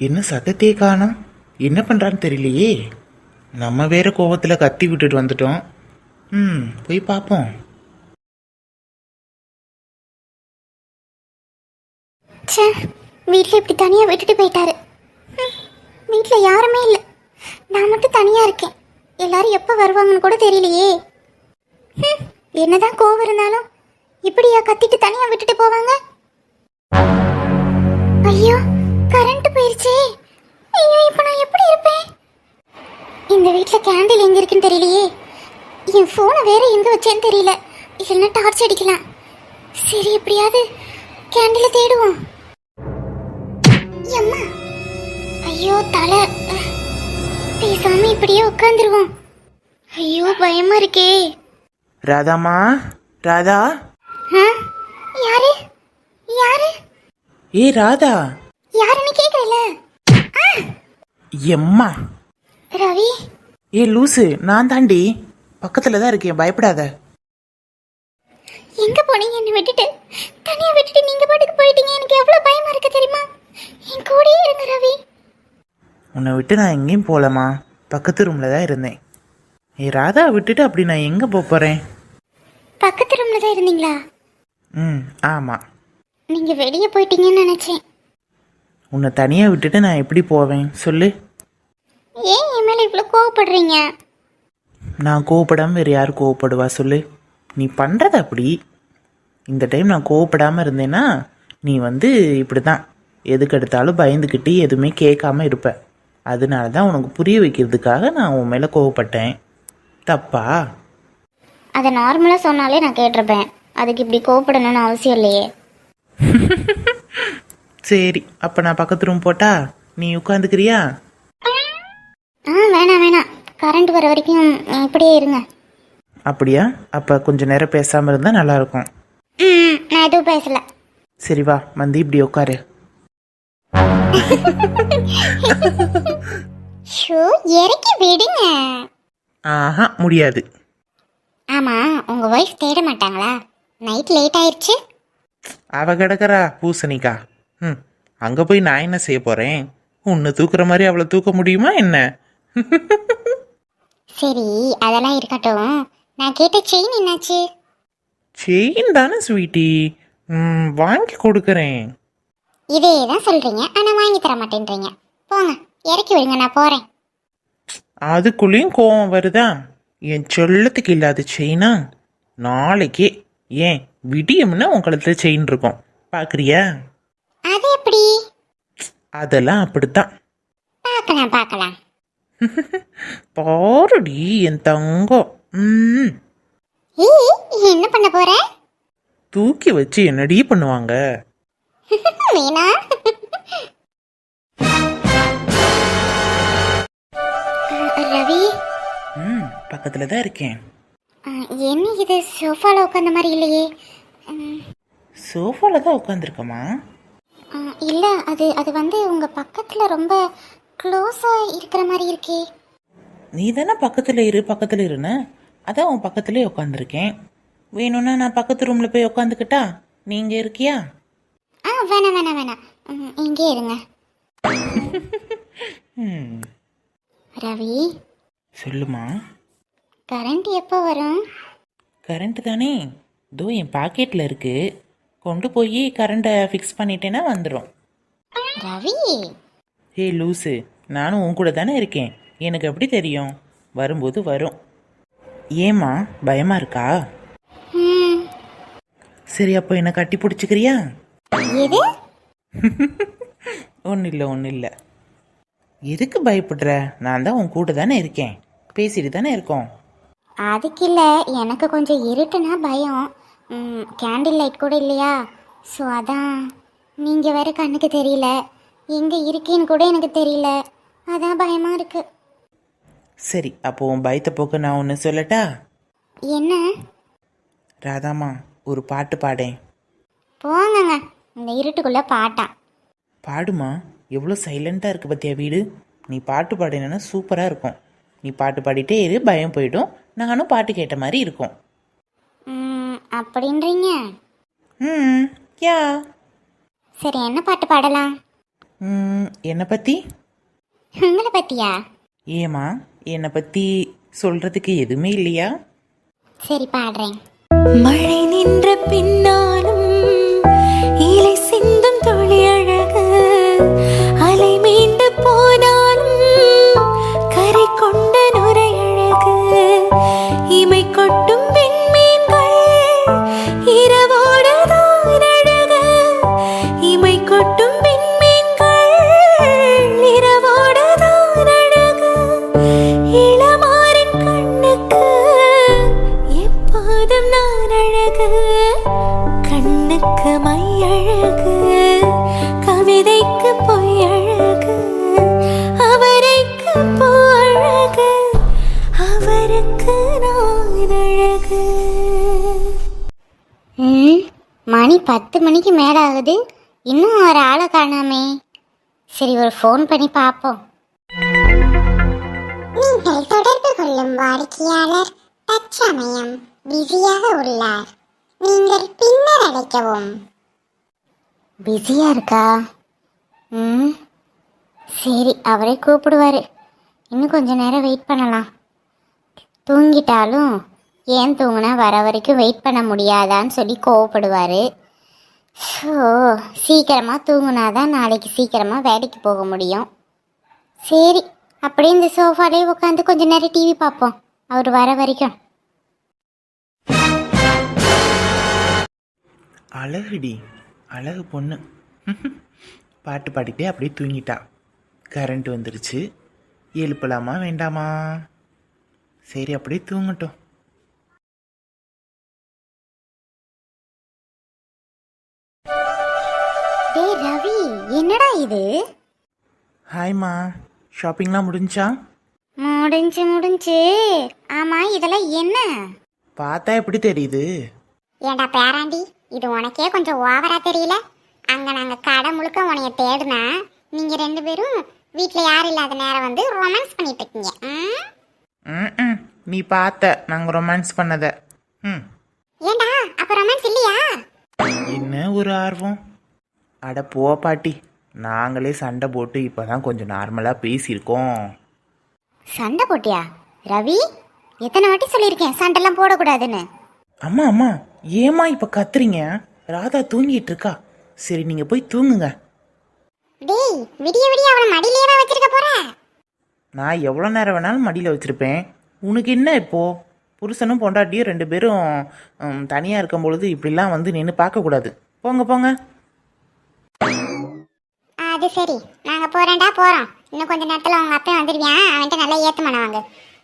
என்ன சத்தத்தையே காணோம்? என்ன பண்ணுறான்னு தெரியலையே. நம்ம வேற கோவத்தில் கத்தி விட்டுட்டு வந்துட்டோம். போய் பார்ப்போம். வீட்டில் இப்படி தனியாக விட்டுட்டு போயிட்டாரு. வீட்டில் யாருமே இல்லை, நான் மட்டும் தனியாக இருக்கேன். எல்லாரும் எப்போ வருவாங்கன்னு கூட தெரியலையே. என்னதான் கோவம் இருந்தாலும் இப்படியா கத்திட்டு தனியாக விட்டுட்டு போவாங்க? ஐயோ, கரண்ட் போயிருச்சே. ஐயோ, இப்போ நான் எப்படி இருப்பேன்? இந்த வீட்டில் கேண்டில் எங்கே இருக்குன்னு தெரியலையே. என் ஃபோனை வேற எங்கே வச்சேன்னு தெரியல. இல்லைன்னா டார்ச் அடிக்கலாம். சரி, எப்படியாவது கேண்டிலை தேடுவோம். அம்மா, ஐயோ தலை. பேசாம இப்படியே உட்காந்துருவோம். ஐயோ, பயமா இருக்கே. ராதாமா, ராதா. யாரு யாரு? ராதா யாருன்னு கேக்குறல. எம்மா. ரவி. லூசு, நான் தாண்டி. பக்கத்துல தான் இருக்கேன், பயப்படாத. எங்க போனீங்க? என்ன விட்டுட்டு தனியா விட்டுட்டு நீங்க பாட்டுக்கு போயிட்டீங்க. எனக்கு எவ்வளவு பயமா இருக்கு தெரியுமா? என் கூடயே இருங்க ரவி. உன்னை விட்டு நான் எங்கேயும் போகலம்மா, பக்கத்து ரூம்ல தான் இருந்தேன். ராதா விட்டுட்டு அப்படி நான் எங்க போறேன்? பக்கத்து ரூம்ல தான் இருந்தீங்களா? ஆமா. நீங்க வெளியே போயிட்டீங்கன்னு நினைச்சேன். உன்னை தனியா விட்டுட்டு நான் எப்படி போவேன் சொல்லு? ஏன் என் மேல இவ்வளவு கோவப்படுறீங்க? நான் கோவப்படாம வேறு யார் கோவப்படுவா சொல்லு? நீ பண்றது அப்படி. இந்த டைம் நான் கோவப்படாம இருந்தேன்னா நீ இப்படி தான் எதுக்கு எடுத்தாலும் பயந்துக்கிட்டு எதுவுமே கேட்காம இருப்ப. அதனால தான் உனக்கு புரிய வைக்கிறதுக்காக நான் உன் மேலே கோவப்பட்டேன். தப்பா? அதை நார்மலாக சொன்னாலே நான் கேட்டிருப்பேன். அதுக்கு இப்படி கோவப்படணும்னு அவசியம் இல்லையே. சரி, அப்போ நான் பக்கத்து ரூம் போட்டா நீ உட்காந்துக்கிறியா? வேணாம் வேணாம், கரண்ட் வர வரைக்கும் இப்படியே இருங்க. அப்படியா? அப்போ கொஞ்சம் நேரம் பேசாமல் இருந்தால் நல்லாயிருக்கும். நான் எதுவும் பேசல. சரி வா, வந்து இப்படி உட்காரு. இறக்கி விடுங்க. ஆஹா, முடியாது. ஆமா, உங்க வைஃப் தேட மாட்டாங்களா? நைட் லேட் ஆயிடுச்சு. அவ கிடக்குறா பூசணிக்கா. அங்க போய் நான் என்ன செய்ய போறேன்? உன்னை தூக்குற மாதிரி அவளை தூக்க முடியுமா என்ன? சரி, அதெல்லாம் இருக்கட்டும். நான் கேட்ட செயின் என்னாச்சு? செயின் தானே ஸ்வீட்டி, வாங்கி கொடுக்கறேன். இதே தான் சொல்றீங்க, ஆனா வாங்கி தர மாட்டேன்றீங்க. போங்க, இறக்கி விடுங்க, நான் போறேன். அதுக்குள்ளேயும் கோவம் வருதா? என் செல்லத்துக்கு இல்லாத செயினா? நாளைக்கே ஏன் விடியம்னா உன் கழுத்துல செயின் இருக்கும், பாக்குறியா? அது எப்படி? அதெல்லாம் அப்படித்தான். பார்க்கலாம் பார்க்கலாம். பாருடி என் தங்கம். என்ன பண்ண போற? தூக்கி வச்சு என்னடி பண்ணுவாங்க? மீனா, ரவி. பக்கத்துல தான் இருக்கேன். என்ன இது, சோஃபால உட்கார்ந்த மாதிரி இல்லையே? சோஃபால தான் உட்காந்துருக்கமா? இல்ல, அது உங்க பக்கத்துல ரொம்ப க்ளோஸா இருக்கிற மாதிரி இருக்கே. நீ தானே பக்கத்துல இருன்னு, அதான் உன் பக்கத்துலேயே உட்காந்துருக்கேன். வேணும்னா நான் பக்கத்து ரூம்ல போய் உட்காந்துக்கிட்டா? நீங்க இருக்கியா? வேணாம் வேணாம் வேணாம், இங்கே இருங்க. ரவி. சொல்லுமா. கரண்ட் எப்போ வரும்? கரண்ட் தானே, இதோ என் பாக்கெட்ல இருக்கு. கொண்டு போய் கரண்ட்டை ஃபிக்ஸ் பண்ணிட்டேன்னா வந்துடும். ரவி. லூசு, நானும் உன் கூட தானே இருக்கேன், எனக்கு எப்படி தெரியும்? வரும்போது வரும். ஏம்மா பயமா இருக்கா? சரி அப்போ என்னை கட்டி பிடிச்சிக்கிறியா? எது? ஒன்றும் இல்லை. எதுக்கு பயப்படுற? நான் தான் உன் கூட தானே இருக்கேன், பேசிட்டு தானே இருக்கோம். அதுக்கு இல்லை, எனக்கு கொஞ்சம் இருட்டுனா பயம். கேண்டில் லைட் கூட இல்லையா, ஸோ அதான். நீங்கள் வேற கண்ணுக்கு தெரியல, எங்கே இருக்கேன்னு கூட எனக்கு தெரியல, அதான் பயமாக இருக்கு. சரி அப்போ உன் பயத்தை போக்க நான் ஒன்று சொல்லட்டா? என்ன? ராதாம்மா ஒரு பாட்டு பாடேன். போங்கங்க, இந்த இருட்டுக்குள்ளே பாட்டா? பாடுமா, எவ்வளோ சைலண்ட்டாக இருக்குது பார்த்தியா வீடு. நீ பாட்டு பாடினா சூப்பராக இருக்கும். நீ பாட்டு பாடிட்டே இரு, பயம் போயிடும், நானும் பாட்டு கேட்ட மாதிரி இருக்கும். அப்படின்றீங்க? யா. சரி, என்ன பாட்டு பாடலாம்? என்னை பற்றி? உங்களை பற்றியா? ஏமா என்னை பற்றி சொல்கிறதுக்கு எதுவுமே இல்லையா? சரி பாடுறேன். மழை நின்ற பின்னாலும் இலை சிந்தும் துளி அழகு, அலை மீண்டு போனாலும் கரை கொண்ட நுரை அழகு, இமை கொட்டும் விண்மீன்கள் இரவோடுதான் அழகு, இமை கொட்டும் விண்மீன்கள் இரவோடுதான் அழகு, இளமாரின் கண்ணுக்கு எப்போதும் நான் அழகு, கண்ணுக்கு மை அழகு, கவிதைக்கு பொய் அழகு, அவரைக்கு பூ அழகு, அவருக்கு நான் அழகு. மணி 10 மணிக்கு மேலே ஆகுது, இன்னும் ஒரு ஆளை காணாமே. சரி, ஒரு ஃபோன் பண்ணி பார்ப்போம். நீங்கள் தொடர்பு கொள்ளும் வாடிக்கையாளர் தற்சமயம் பிஸியாக உள்ளார், நீங்கள் பின்னர் அழைக்கவும். பிஸியாக இருக்கா? சரி, அவரே கூப்பிடுவார். இன்னும் கொஞ்ச நேரம் வெயிட் பண்ணலாம். தூங்கிட்டாலும் ஏன் தூங்குனா வர வரைக்கும் வெயிட் பண்ண முடியாதான்னு சொல்லி கோவப்படுவார். ஸோ சீக்கிரமாக தூங்குனாதான் நாளைக்கு சீக்கிரமாக வேலைக்கு போக முடியும். சரி, அப்படியே இந்த சோஃபாலே உட்காந்து கொஞ்ச நேரம் டிவி பார்ப்போம் அவர் வர வரைக்கும். அழகுடி, அழகு பொண்ணு. பாட்டு பாடிட்டே அப்படியே தூங்கிட்டா. கரண்ட் வந்துருச்சு, எழுப்பலாமா வேண்டாமா? சரி அப்படியே தூங்கட்டும். டேய் ரவி, என்னடா இது? ஹாய்மா, ஷாப்பிங்லாம் முடிஞ்சா? முடிஞ்சு. ஆமா, இதெல்லாம் என்ன? பார்த்தா எப்படி தெரியுது? ஏண்டா பேராண்டி, இது உனக்கே கொஞ்சம் ஓவரா தெரியல? அங்க நாங்க கடை முழுக்க உனைய தேடுனா, நீங்க 2 பேரும் வீட்டுல யாரும் இல்லாத நேரம் வந்து ரொமான்ஸ் பண்ணிட்டு இருக்கீங்க. நீ பார்த்த நாங்கள் ரொமான்ஸ் பண்ணத. ஏண்டா அப்ப ரொமான்ஸ் இல்லையா? என்ன ஒரு ஆர்வம்? அட போ பாட்டி, நாங்களே சண்டை போட்டு இப்போதான் கொஞ்சம் நார்மலாக பேசியிருக்கோம். சண்டை போட்டியா ரவி? எத்தனை வாட்டி சொல்லியிருக்கேன் சண்டைலாம் போடக்கூடாதுன்னு. அம்மா ஏமா இப்போ கத்துறீங்க? ராதா தூங்கிட்டு இருக்கா. சரி நீங்கள் போய் தூங்குங்க. டேய், விடிய அவளை மடியிலேயே வச்சிருக்க போற? நான் எவ்வளோ நேரம் வேணாலும் மடியில் வச்சுருப்பேன். உனக்கு என்ன இப்போ? புருஷனும் பொண்டாட்டியும் 2 பேரும் தனியாக இருக்கும் பொழுது இப்படிலாம் வந்து நின்று பார்க்கக்கூடாது. போங்க. அது சரி, நாங்க போறோம். இன்னும் கொஞ்ச நேரத்துல உங்க அப்பா வந்துடுவியான், அவன்கிட்ட நல்லா ஏத்துமான வாங்க.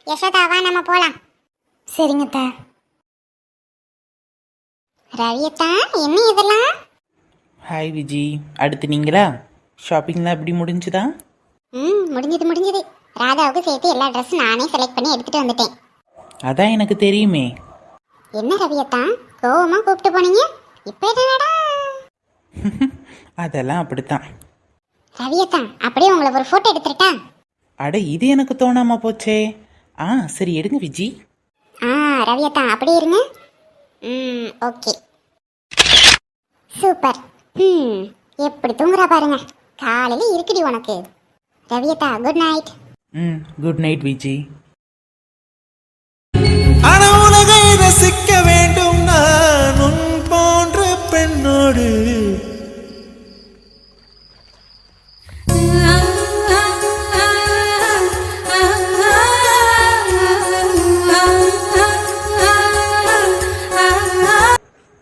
யசோதாவா, நம்ம போலாம். சரிங்கத்தா. ரவியத்தா, என்ன இதெல்லாம்? ஹாய் விஜி, அடுத்து நீங்களா? ஷாப்பிங்லாம் எப்படி முடிஞ்சுதா? முடிஞ்சது. ராதாவுக்கு சேர்த்து எல்லா ட்ரெஸ்ஸும் நானே செலக்ட் பண்ணி எடுத்துட்டு வந்துட்டேன். அதான் எனக்கு தெரியுமே. என்ன ரவியத்தா, கோவமா கூப்பிட்டு போனீங்க? இப்போ என்னடா? அதெல்லாம் அப்படித்தான். ரவியத்தா, அப்படியே உங்களை ஒரு போட்டோ எடுத்துட்டா? அட இது எனக்கு தோணாம போச்சே. சரி எடுங்க விஜி. ரவியத்தா அப்படியே இருங்க. Okay, super. எப்படி தூங்குறா பாருங்க. காலையில இருக்குடி உனக்கு. ரவியத்தா, good night. Good night Viji. உலகை ரசிக்க வேண்டும் நான் உன் போன்ற பெண்ணோடு.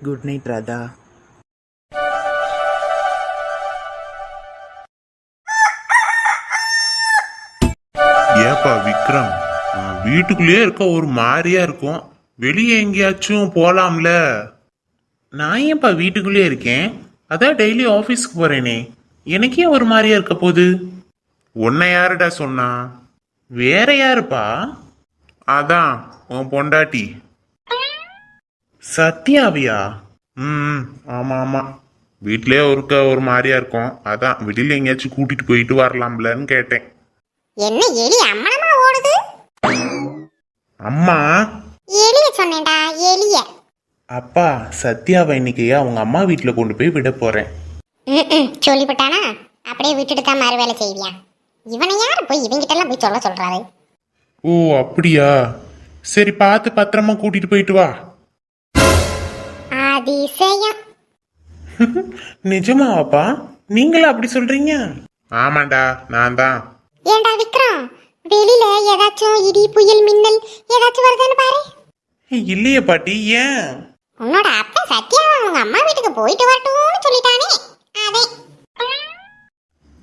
Good night Radha. ஏப்பா விக்ரம், வீட்டுக்குள்ளேயே இருக்க ஒரு மாதிரியா இருக்கும். வெளியே எங்கேயாச்சும் போலாம்ல? நான் ஏன்ப்பா வீட்டுக்குள்ளே இருக்கேன்? அதான் டெய்லி ஆஃபீஸ்க்கு போறேனே. எனக்கே ஒரு மாதிரியா இருக்க போகுது. உன்னை யாருடா சொன்னா? வேற யாருப்பா? அதான் உன் பொண்டாட்டி. சத்யாவியா? ம், ஆமா ஆமா. வீட்லயே இருக்க ஒரு மாதிரியா இருக்கும். அதான் வெளியில எங்கேயாச்சும் கூட்டிட்டு போயிட்டு வரலாம்லன்னு கேட்டேன். என்ன எலி அம்மனமா ஓடுது? அம்மா? எலிய சொன்னேன்டா, எலிய. அப்பா, சத்யாவை இன்னைக்கு அவங்க அம்மா வீட்டில் கொண்டு போய் விட போறேன். சொல்லிவிட்டானா? அப்படியே விட்டுட்டு தான் மறு வேலை செய்வியா? இவனை யாரு போய் இவங்கிட்ட எல்லாம் போய் சொல்ல சொல்றாரு? ஓ அப்படியா? சரி, பார்த்து பத்திரமா கூட்டிட்டு போயிட்டு வா. அதிசயம். நிஜமாவாப்பா? நீங்களும் அப்படி சொல்றீங்க? ஆமாண்டா, நான் தான். ஏண்டா விக்ரம், வெளியில ஏதாச்சும் இடி புயல் மின்னல் ஏதாச்சும் வருதான்னு பாரு. இல்லையே பாட்டி, ஏன்? உன்னோட அப்பா சத்யாவை அவங்க அம்மா வீட்டுக்கு போயிட்டு வரட்டும்னு சொல்லிட்டானே, அதே.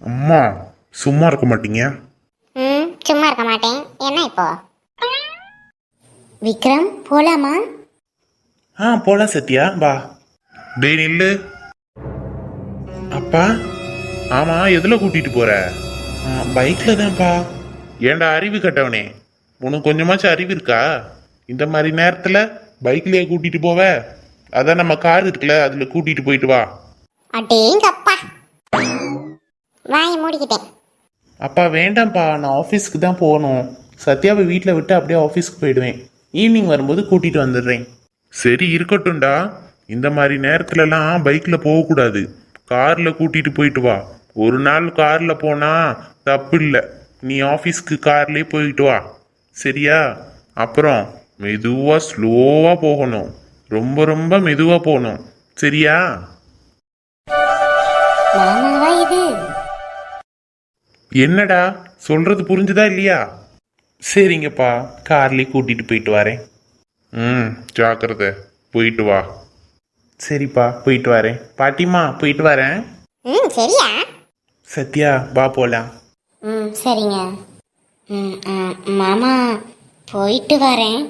அம்மா சும்மா இருக்க மாட்டீங்க? சும்மா இருக்க மாட்டேன். என்ன இப்போ விக்ரம், போலாமா? போலாம் சத்யா, வா. டேய் நில்லு. அப்பா, ஆமா, எதுல கூட்டிட்டு போற? பைக்ல தான்ப்பா. ஏன்டா அறிவு கட்டவனே, உனக்கு கொஞ்சமாச்சும் அறிவு இருக்கா? இந்த மாதிரி நேரத்துல பைக்லயே கூட்டிட்டு போவ? அதான் நம்ம கார் இருக்குல்ல, அதுல கூட்டிட்டு போயிட்டு வா. அடேங்கப்பா, வாயை மூடிக்கிட்டேன். அப்பா வேண்டாம்ப்பா, நான் ஆஃபீஸ்க்கு தான் போகணும். சத்யாவை வீட்டில் விட்டு அப்படியே ஆஃபீஸ்க்கு போயிடுவேன். ஈவினிங் வரும்போது கூட்டிட்டு வந்துடுறேன். சரி இருக்கட்டும்டா. இந்த மாதிரி நேரத்துலலாம் பைக்ல போகக்கூடாது. கார்ல கூட்டிட்டு போயிட்டு வா. ஒரு நாள் கார்ல போனா தப்பு இல்லை. நீ ஆஃபீஸ்க்கு கார்லயே போயிட்டு வா, சரியா? அப்புறம் மெதுவா ஸ்லோவா போகணும். ரொம்ப ரொம்ப மெதுவா போகணும், சரியா? மாமாவா இது? என்னடா சொல்றது புரிஞ்சுதா இல்லையா? சரிங்கப்பா, கார்லேயே கூட்டிட்டு போயிட்டு வரேன். ஜாக்கிரதை, போயிட்டு வா. சரிப்பா, போயிட்டு வரேன். பாட்டிமா, போயிட்டு வரேன். சரியா? சத்யா, வா போலாம். சரிங்க. மாமா, போயிட்டு வரேன்.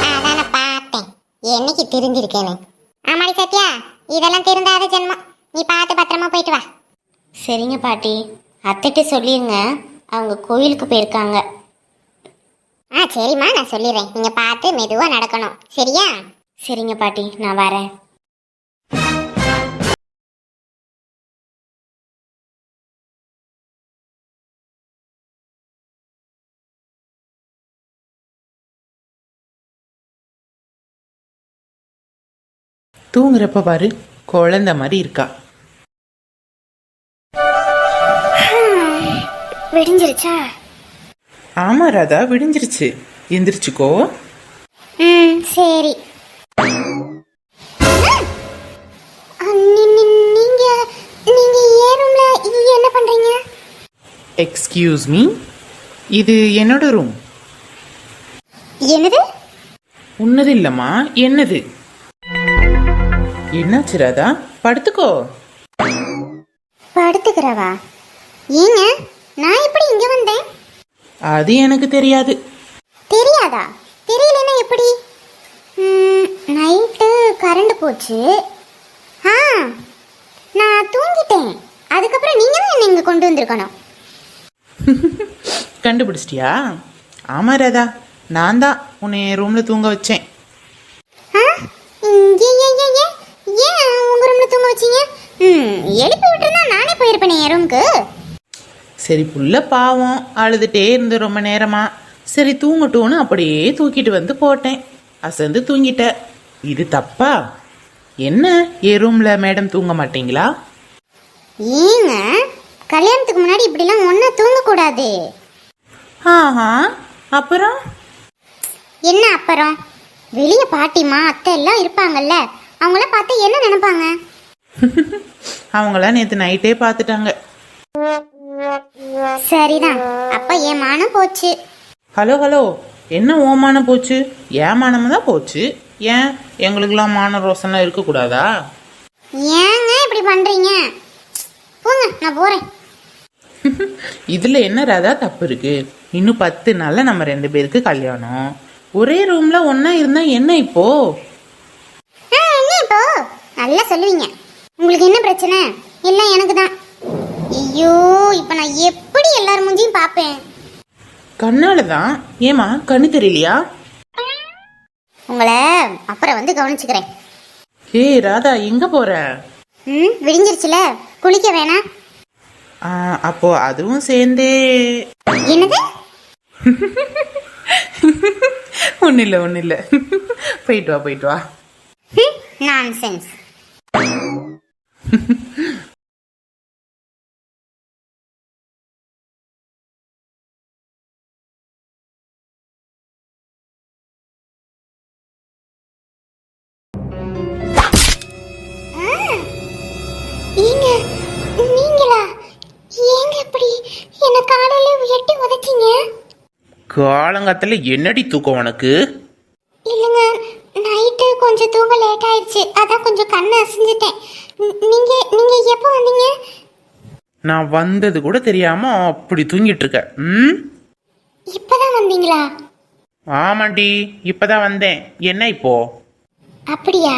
அதான பார்த்தேன், என்னைக்கு திருந்திருக்கேன்னு. ஆமாடி சத்யா, இதெல்லாம் திருந்தாத ஜென்மம். நீ பார்த்து பத்திரமா போயிட்டு வா. சரிங்க பாட்டி, அத்தைட்டு சொல்லிருங்க, அவங்க கோயிலுக்கு போயிருக்காங்க. சரிம்மா, நான் சொல்லிடுறேன். நீங்க பார்த்து மெதுவா நடக்கணும், சரியா? சரிங்க பாட்டி, நான் வரேன். தூங்குறப்ப பாரு, குழந்தை மாதிரி இருக்கா. விடிஞ்சிருச்சா? ஆமா ராதா, விடிஞ்சிருச்சு. எந்திரிச்சுக்கோ. சரி. நீங்க நீங்க ஏன் ரூம்ல என்ன பண்றீங்க? எக்ஸ்கியூஸ் மீ, இது என்னோட ரூம். என்னது? உன்னது இல்லம்மா, என்னது? என்னாச்சு ராதா? படுத்துக்கோ. படுத்துக்கிறவா? ஏங்க, நான் எப்படி இங்க வந்தேன்? அது எனக்கு தெரியாது. தெரியாதா? தெரியலன்னா எப்படி? நைட்டு கரண்ட் போச்சு. நான் தூங்கிட்டேன். அதுக்கப்புறம் நீங்க தான் என்ன இங்க கொண்டு வந்திருக்கணும். கண்டுபிடிச்சிட்டியா? ஆமா ராதா, நான் தான் உன்னை என் ரூம்ல தூங்க வச்சேன். ஏன் உங்க ரூம்ல தூங்க வச்சீங்க? எழுப்பி விட்டுருந்தா நானே போயிருப்பேனே என் ரூமுக்கு. சரி, புள்ள பாவம் அழுதுட்டே இருந்து ரொம்ப நேரமா. சரி தூங்கட்டும்னு அப்படியே தூக்கிட்டு வந்து போட்டேன். அசந்து தூங்கிட்ட. இது தப்பா? என்ன, என் ரூம்ல மேடம் தூங்க மாட்டீங்களா? ஏங்க, கல்யாணத்துக்கு முன்னாடி இப்படிலாம் ஒன்னா தூங்க கூடாது. அப்புறம் என்ன அப்புறம்? வெளியே பாட்டிமா அத்தை எல்லாம் இருப்பாங்கல்ல, அவங்கள பார்த்து என்ன நினைப்பாங்க? அவங்களாம் நேற்று நைட்டே பார்த்துட்டாங்க. சரிதான், அப்ப என் மானம் போச்சு. ஹலோ ஹலோ, என்ன ஓமானம் போச்சு? ஏமானமும் தான் போச்சு. ஏன் எங்களுக்கெல்லாம் மான ரோசம்லாம் இருக்கக்கூடாதா? ஏங்க இப்படி பண்றீங்க? போங்க, நான் போறேன். இதுல என்ன ராதா தப்பு இருக்கு? இன்னும் 10 நாள்ல நம்ம 2 பேருக்கு கல்யாணம். ஒரே ரூம்ல ஒண்ணா இருந்தா என்ன இப்போ? என்ன இப்போ நல்லா சொல்லுவீங்க. உங்களுக்கு என்ன பிரச்சனை? எல்லாம் எனக்கு தான். ஐயோ, இப்போ நான் எப்படி எல்லார் மூஞ்சியும் பார்ப்பேன்? கண்ணால தான். ஏமா கண்ணு தெரியலையா? உங்களை அப்புறம் வந்து கவனிச்சுக்கிறேன். ஏய் ராதா, எங்க போற? விடிஞ்சிருச்சுல, குளிக்க வேணாம்? அப்போ அதுவும் சேர்ந்தே. என்னது? ஒன்றும் இல்லை. போயிட்டு வா. நான்சென்ஸ். ஏங்க, நீங்களா? ஏங்க இப்படி என்ன காலையில எட்டி உதைச்சிங்க? காலங்காத்துல என்னடி தூக்கம் உனக்கு? இல்லைங்க, நைட்டு கொஞ்சம் தூங்க லேட் ஆயிடுச்சு, அதான் கொஞ்சம் கண்ணை அசைஞ்சிட்டேன். நீங்க நீங்க எப்போ வந்தீங்க? நான் வந்தது கூட தெரியாம அப்படி தூங்கிட்டு இருக்க. இப்பதான் வந்தீங்களா? ஆமாண்டி, இப்பதான் வந்தேன். என்ன இப்போ? அப்படியா?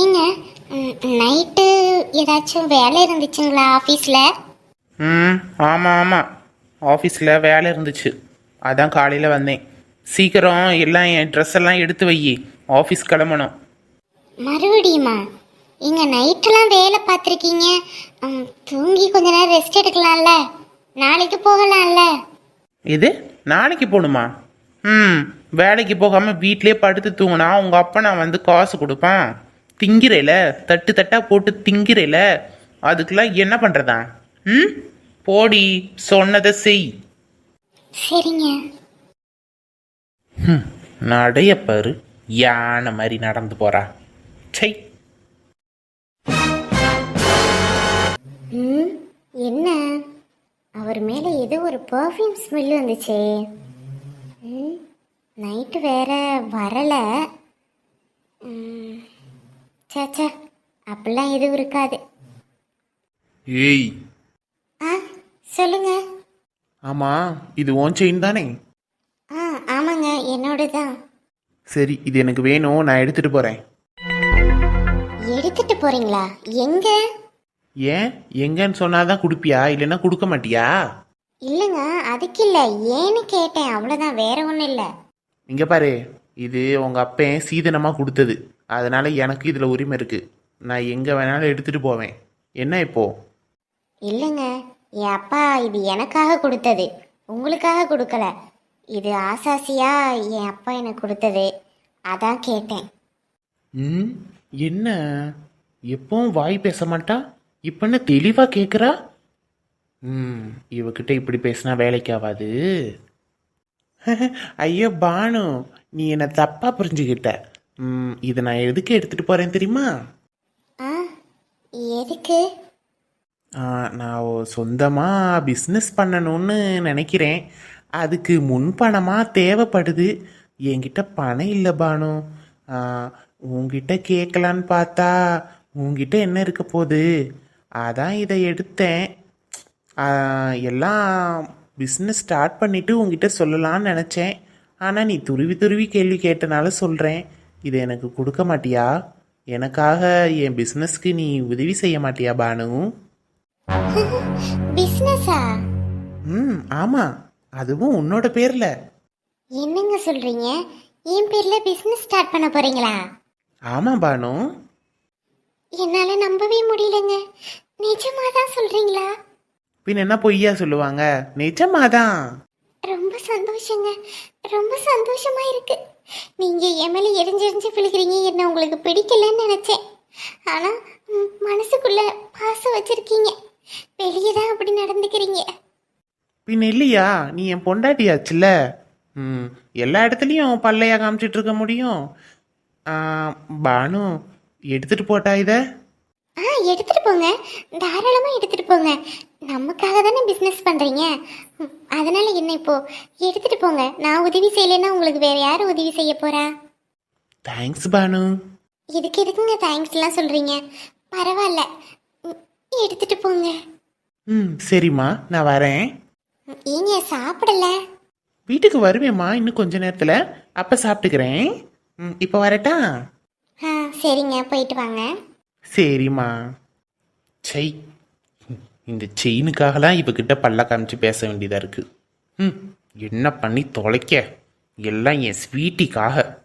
ஏங்க, நைட்டு ஏதாச்சும் வேலை இருந்துச்சுங்களா ஆஃபீஸில்? ஆமாம், ஆஃபீஸில் வேலை இருந்துச்சு, அதான் காலையில் வந்தேன். சீக்கிரம் எல்லாம் என் ட்ரெஸ் எல்லாம் எடுத்து வை, ஆஃபீஸ் கிளம்பணும். மறுபடியுமா? இங்கே நைட்டெல்லாம் வேலை பார்த்துருக்கீங்க, தூங்கி கொஞ்ச நேரம் ரெஸ்ட் எடுக்கலாம்ல, நாளைக்கு போகலாம்ல. இது நாளைக்கு போகணுமா? வேலைக்கு போகாமல் வீட்டிலே படுத்து தூங்கினா உங்கள் அப்பா நான் வந்து காசு கொடுப்பான். திங்கிறேல, தட்டு தட்டா போட்டு திங்கிறேல, அதுக்கெல்லாம் என்ன பண்ணுறதா? போடி, சொன்னதை செய். சரிங்க. நடையப்பாரு, யானை மாதிரி நடந்து போறா. சை. என்ன, அவர் மேலே ஏதோ ஒரு பர்ஃப்யூம் ஸ்மெல் வந்துச்சே. நைட்டு வேற வரலை. சாச்சா, அப்படிலாம் எதுவும் இருக்காது. ஏய், சொல்லுங்க. ஆமா, இது உன் செயின் தானே? ஆமாங்க, என்னோட தான். சரி, இது எனக்கு வேணும், நான் எடுத்துட்டு போறேன். எடுத்துட்டு போறீங்களா? எங்க? ஏன், எங்கன்னு சொன்னாதான் கொடுப்பியா, இல்லைன்னா கொடுக்க மாட்டியா? இல்லைங்க, அதுக்கு இல்லை, ஏன்னு கேட்டேன், அவ்வளோதான், வேற ஒன்றும் இல்லை. இங்க பாரு, இது உங்க அப்பன் சீதனமா கொடுத்தது, அதனால எனக்கு இதுல உரிமை இருக்கு. நான் எங்க வேணாலும் எடுத்துட்டு போவேன். என்ன இப்போ? இல்லைங்க, என் அப்பா இது எனக்காக கொடுத்தது, உங்களுக்காக கொடுக்கல. இது ஆசாசியா என் அப்பா எனக்கு கொடுத்தது, அதான் கேட்டேன். என்ன எப்பவும் வாய் பேச மாட்டா, இப்ப என்ன தெளிவா கேக்குறா? இவகிட்ட இப்படி பேசினா வேலைக்கு ஆகாது. ஐயோ பானு, நீ என்ன தப்பா புரிஞ்சுக்கிட்ட. இதை நான் எதுக்கு எடுத்துட்டு போறேன் தெரியுமா? எதுக்கு? நான் சொந்தமாக பிஸ்னஸ் பண்ணணும்னு நினைக்கிறேன். அதுக்கு முன்பணமாக தேவைப்படுது. என்கிட்ட பணம் இல்லை பானு. உங்ககிட்ட கேட்கலான்னு பார்த்தா உங்ககிட்ட என்ன இருக்க போகுது, அதான் இதை எடுத்தேன். எல்லாம் பிஸ்னஸ் ஸ்டார்ட் பண்ணிவிட்டு உங்ககிட்ட சொல்லலான்னு நினச்சேன். ஆனால் நீ துருவி துருவி கேள்வி கேட்டனால சொல்கிறேன். இதை எனக்கு கொடுக்க மாட்டியா? எனக்காக என் பிஸ்னஸ்க்கு நீ உதவி செய்ய மாட்டியா பானு? பிசினஸா? ஆமா, அதுவும் உன்னோட பேர்ல. என்னங்க சொல்றீங்க? என் பேர்ல பிசினஸ் ஸ்டார்ட் பண்ண போறீங்களா? ஆமா பானு. என்னால நம்பவே முடியலங்க. நிஜமா தான் சொல்றீங்களா? பின் என்ன பொய்யா சொல்லுவாங்க? நிஜமாதான். ரொம்ப சந்தோஷங்க, ரொம்ப சந்தோஷமா இருக்கு. நீங்க என் மேல எரிஞ்செரிஞ்சு விழுகிறீங்க, என்ன உங்களுக்கு பிடிக்கலன்னு நினைச்சேன். ஆனா மனசுக்குள்ள பாசம் வச்சிருக்கீங்க, வெளியே தான் அப்படி நடந்துக்கிறீங்க. பின் இல்லையா, நீ என் பொண்டாட்டியாச்சுல்ல. எல்லா இடத்துலையும் பல்லையா காமிச்சிட்டு இருக்க முடியும். பானு, எடுத்துட்டு போட்டா இத? எடுத்துட்டு போங்க, தாராளமா எடுத்துட்டு போங்க. நமக்காக தானே பிசினஸ் பண்றீங்க, அதனால என்ன இப்போ எடுத்துட்டு போங்க. நான் உதவி செய்யலைன்னா உங்களுக்கு வேற யாரு உதவி செய்ய போறா? தேங்க்ஸ் பானு. இதுக்கு எதுக்குங்க தேங்க்ஸ்லாம் சொல்றீங்க? பரவாயில்ல, ம், எடுத்துட்டு போங்க. ம் சரிம்மா, நான் வரேன். ஏங்க சாப்பிடல? வீட்டுக்கு வருவேம்மா இன்னும் கொஞ்ச நேரத்தில், அப்போ சாப்பிட்டுக்கிறேன். ம் இப்போ வரட்டா? ஆ சரிங்க, போயிட்டு வாங்க. சரிம்மா. சை, இந்த செயினுக்காகலாம் இவகிட்ட பல்ல காமிச்சு பேச வேண்டியதாக இருக்குது. ம் என்ன பண்ணி தொலைக்க, எல்லாம் என் ஸ்வீட்டிக்காக.